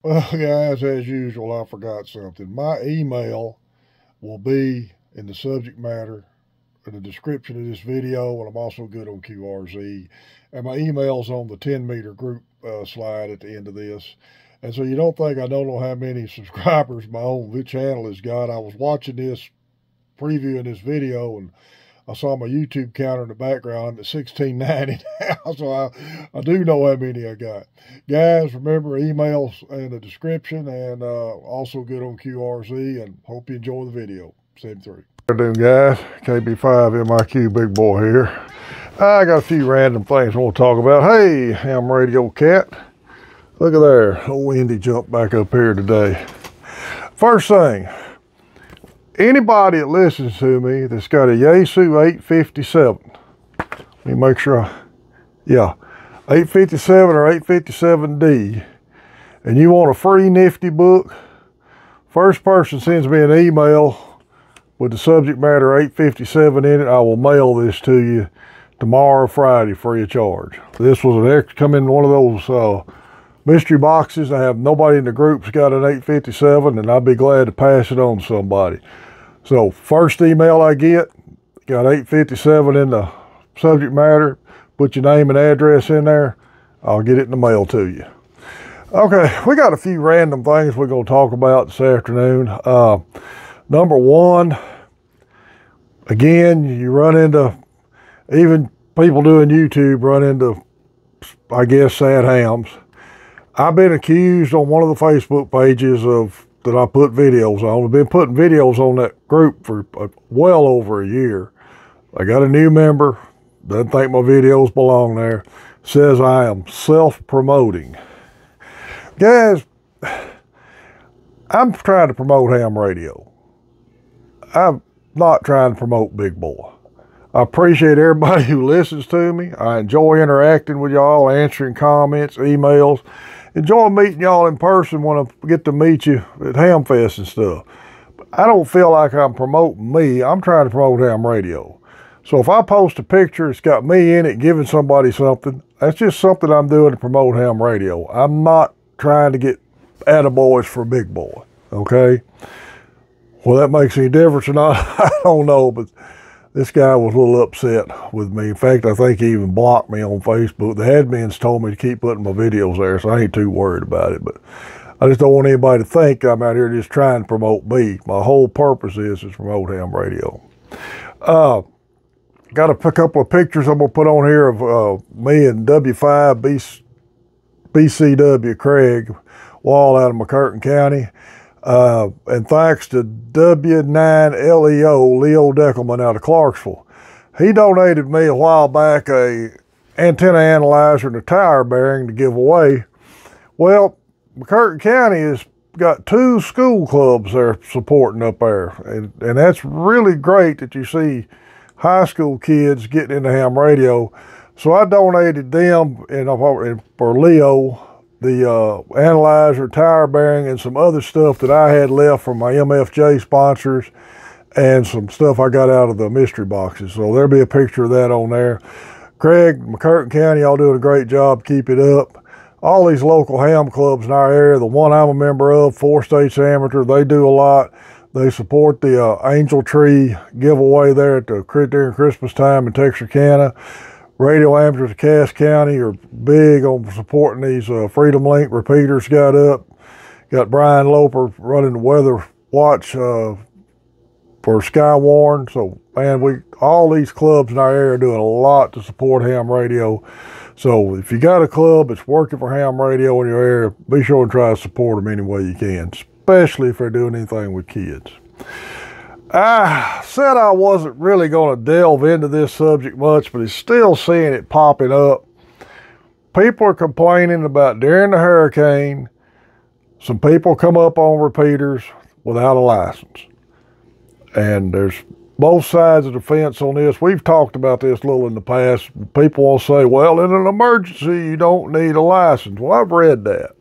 Well, guys, as usual, I forgot something. My email will be in the subject matter in the description of this video, and I'm also good on QRZ. And my email's on the 10-meter group slide at the end of this. And so you don't think I don't know how many subscribers my own channel has got. I was watching this, previewing this video, and I saw my YouTube counter in the background. I'm at 1690 now, so I do know how many I got. Guys, remember, emails in the description, and also good on QRZ, and hope you enjoy the video. 73. How you doing, guys? KB5 MIQ Big Boy here. I got a few random things I want to talk about. Hey, ham radio cat. Look at there. Old Indy jumped back up here today. First thing, anybody that listens to me that's got a Yaesu 857, let me make sure, yeah, 857 or 857D, and you want a free nifty book, first person sends me an email with the subject matter 857 in it, I will mail this to you tomorrow or Friday free of charge. This was an extra, come in one of those mystery boxes. I have nobody in the group's got an 857, and I'd be glad to pass it on to somebody. So first email I get, got 857 in the subject matter, put your name and address in there, I'll get it in the mail to you. Okay, we got a few random things we're going to talk about this afternoon. Number one, again, you run into, even people doing YouTube run into, I guess, sad hams. I've been accused on one of the Facebook pages of that I put videos on. I've been putting videos on that group for well over a year. I got a new member, doesn't think my videos belong there, says I am self-promoting. Guys, I'm trying to promote ham radio. I'm not trying to promote Big Boy. I appreciate everybody who listens to me. I enjoy interacting with y'all, answering comments, emails. Enjoy meeting y'all in person when I get to meet you at Hamfest and stuff. But I don't feel like I'm promoting me. I'm trying to promote ham radio. So if I post a picture, it's got me in it, giving somebody something, that's just something I'm doing to promote ham radio. I'm not trying to get attaboys for Big Boy, okay? Well, that makes any difference or not, I don't know, but this guy was a little upset with me. In fact, I think he even blocked me on Facebook. The admins told me to keep putting my videos there, so I ain't too worried about it. But I just don't want anybody to think I'm out here just trying to promote me. My whole purpose is to promote ham radio. Got a couple of pictures I'm going to put on here of me and W5 BCW Craig Wall out of McCurtain County. And thanks to W9LEO, Leo Deckelman out of Clarksville. He donated me a while back a antenna analyzer and a tire bearing to give away. Well, McCurtain County has got 2 school clubs they're supporting up there. And that's really great that you see high school kids getting into ham radio. So I donated them, for Leo, the analyzer, tire bearing, and some other stuff that I had left from my MFJ sponsors, and some stuff I got out of the mystery boxes. So there'll be a picture of that on there. Craig, McCurtain County, y'all doing a great job. Keep it up. All these local ham clubs in our area, the one I'm a member of, 4 States Amateur, they do a lot. They support the Angel Tree giveaway there at the during Christmas time in Texarkana. Radio amateurs of Cass County are big on supporting these Freedom Link repeaters got up. Got Brian Loper running the weather watch for Skywarn. So, man, all these clubs in our area are doing a lot to support ham radio. So if you got a club that's working for ham radio in your area, be sure and try to support them any way you can, especially if they're doing anything with kids. I said I wasn't really going to delve into this subject much, but it's still seeing it popping up. People are complaining about during the hurricane, some people come up on repeaters without a license. And there's both sides of the fence on this. We've talked about this a little in the past. People will say, well, in an emergency, you don't need a license. Well, I've read that.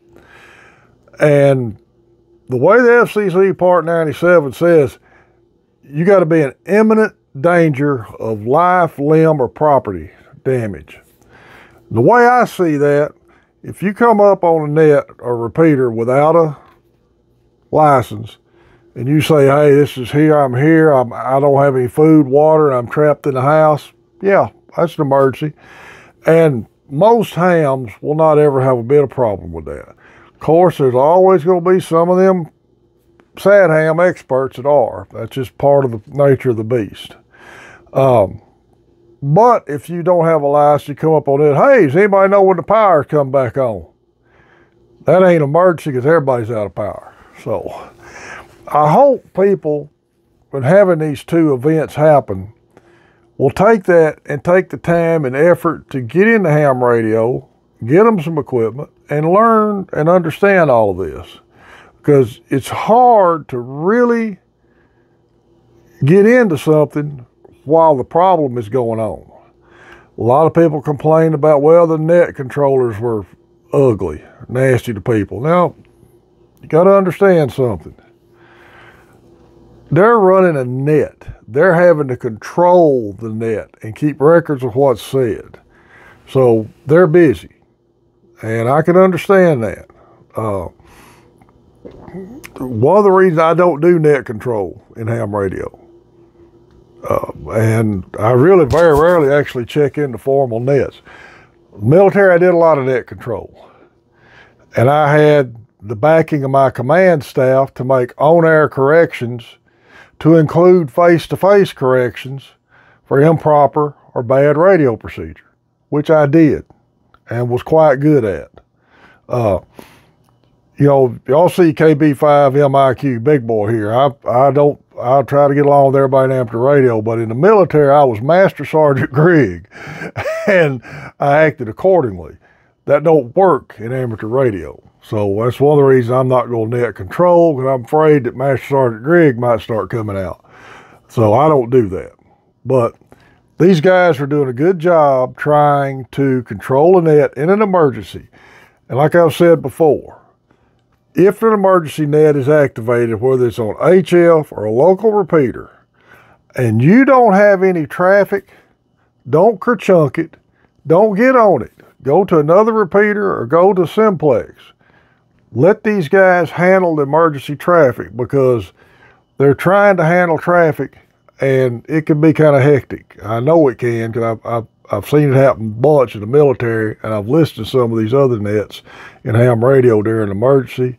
And the way the FCC Part 97 says, you got to be in imminent danger of life, limb, or property damage. The way I see that, if you come up on a net or repeater without a license, and you say, hey, this is here, I'm here, I don't have any food, water, and I'm trapped in the house, yeah, that's an emergency. And most hams will not ever have a bit of problem with that. Of course, there's always going to be some of them sad ham experts that are. That's just part of the nature of the beast. But if you don't have a license, you come up on it, hey, does anybody know when the power come back on? That ain't an emergency because everybody's out of power. So I hope people, when having these two events happen, will take that and take the time and effort to get into ham radio, get them some equipment, and learn and understand all of this. Because it's hard to really get into something while the problem is going on. A lot of people complain about, well, the net controllers were ugly, nasty to people. Now, you got to understand something. They're running a net. They're having to control the net and keep records of what's said. So they're busy. And I can understand that. One of the reasons I don't do net control in ham radio, and I really very rarely actually check into formal nets. Military, I did a lot of net control. And I had the backing of my command staff to make on-air corrections to include face-to-face corrections for improper or bad radio procedure, which I did and was quite good at. You know, y'all see KB5 MIQ, big boy here. I try to get along with everybody in amateur radio, but in the military, I was Master Sergeant Grigg, and I acted accordingly. That don't work in amateur radio. So that's one of the reasons I'm not going to net control, because I'm afraid that Master Sergeant Grigg might start coming out. So I don't do that. But these guys are doing a good job trying to control a net in an emergency. And like I've said before, if an emergency net is activated, whether it's on HF or a local repeater, and you don't have any traffic, don't kerchunk it, don't get on it. Go to another repeater or go to Simplex. Let these guys handle the emergency traffic, because they're trying to handle traffic and it can be kind of hectic. I know it can, because I've seen it happen a bunch in the military, and I've listened to some of these other nets in ham radio during an emergency.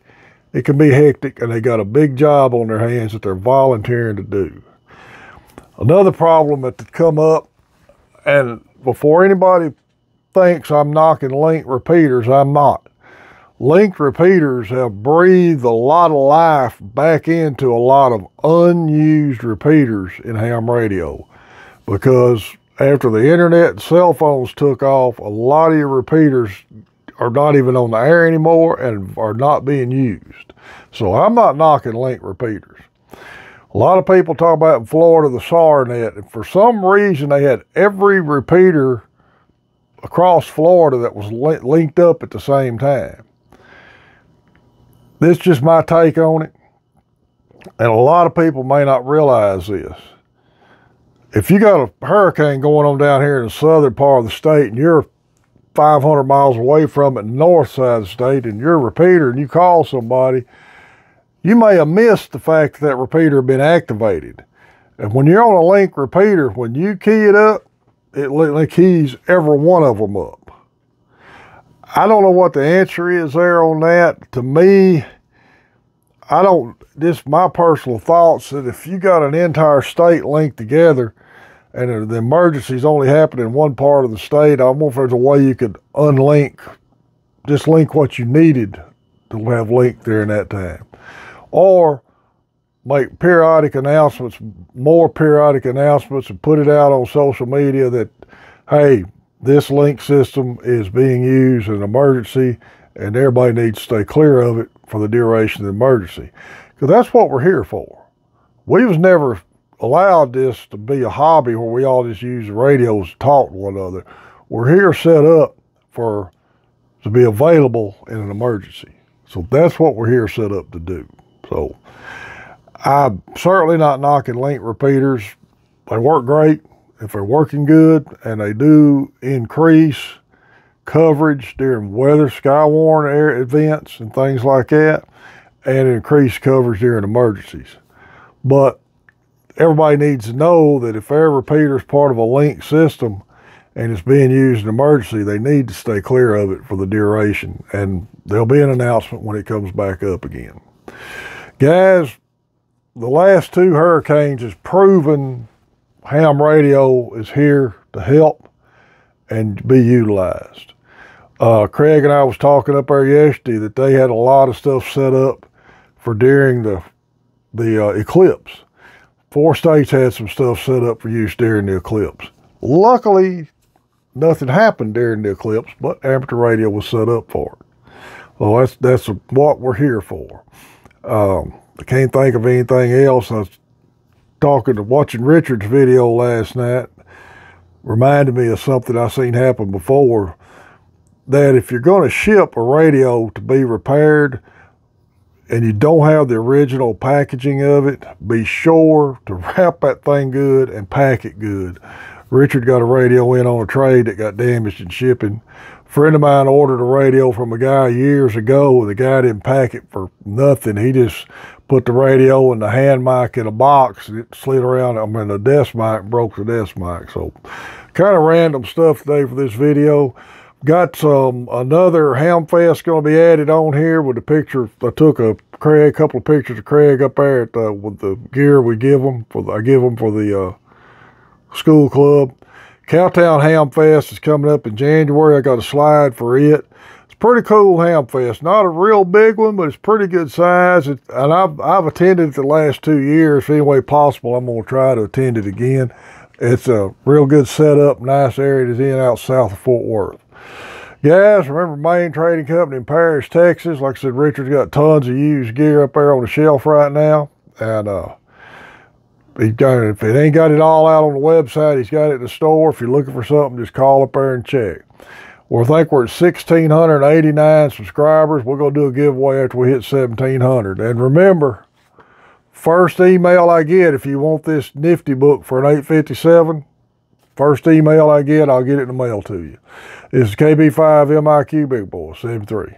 It can be hectic, and they got a big job on their hands that they're volunteering to do. Another problem that could come up, and before anybody thinks I'm knocking link repeaters, I'm not. Linked repeaters have breathed a lot of life back into a lot of unused repeaters in ham radio, because after the internet and cell phones took off, a lot of your repeaters are not even on the air anymore and are not being used. So I'm not knocking link repeaters. A lot of people talk about in Florida the SAR net, and for some reason they had every repeater across Florida that was linked up at the same time. This is just my take on it, and a lot of people may not realize this. If you got a hurricane going on down here in the southern part of the state, and you're 500 miles away from it, north side of the state, and you're a repeater, and you call somebody, you may have missed the fact that repeater had been activated. And when you're on a link repeater, when you key it up, it keys every one of them up. I don't know what the answer is there on that. To me, just my personal thoughts, that if you got an entire state linked together and the emergency's only happening in one part of the state, I wonder if there's a way you could unlink, just link what you needed to have linked there in that time. Or make periodic announcements, more periodic announcements, and put it out on social media that, hey, this link system is being used in an emergency, and everybody needs to stay clear of it for the duration of the emergency, because that's what we're here for. We was never allowed this to be a hobby where we all just use the radios to talk to one another. We're here set up to be available in an emergency. So that's what we're here set up to do. So I'm certainly not knocking link repeaters. They work great if they're working good, and they do increase coverage during weather, sky-worn air events and things like that, and increase coverage during emergencies. But everybody needs to know that if their repeater is part of a link system and it's being used in emergency, they need to stay clear of it for the duration, and there'll be an announcement when it comes back up again. Guys, the last 2 hurricanes has proven ham radio is here to help and be utilized. Craig and I was talking up there yesterday that they had a lot of stuff set up for during the eclipse. 4 states had some stuff set up for use during the eclipse. Luckily, nothing happened during the eclipse, but amateur radio was set up for it. So that's what we're here for. I can't think of anything else. I was watching Richard's video last night, reminded me of something I seen happen before, that if you're going to ship a radio to be repaired and you don't have the original packaging of it, be sure to wrap that thing good and pack it good. Richard got a radio in on a trade that got damaged in shipping. A friend of mine ordered a radio from a guy years ago, and the guy didn't pack it for nothing. He just put the radio and the hand mic in a box, and it slid around. I mean, the desk mic, broke the desk mic. So kind of random stuff today for this video. Got another Ham Fest going to be added on here with the picture. I took a couple of pictures of Craig up there with the gear we give them I give them for the school club. Cowtown Ham Fest is coming up in January. I got a slide for it. It's a pretty cool Ham Fest. Not a real big one, but it's pretty good size. And I've attended it the last 2 years. If any way possible, I'm going to try to attend it again. It's a real good setup, nice area to in out south of Fort Worth. Guys, remember Main Trading Company in Paris, Texas. Like I said, Richard's got tons of used gear up there on the shelf right now. And if it ain't got it all out on the website, he's got it in the store. If you're looking for something, just call up there and check. Well, I think we're at 1,689 subscribers. We're going to do a giveaway after we hit 1,700. And remember, first email I get, if you want this nifty book for an $8.57, first email I get, I'll get it in the mail to you. This is KB5 MIQ Big Boy 73.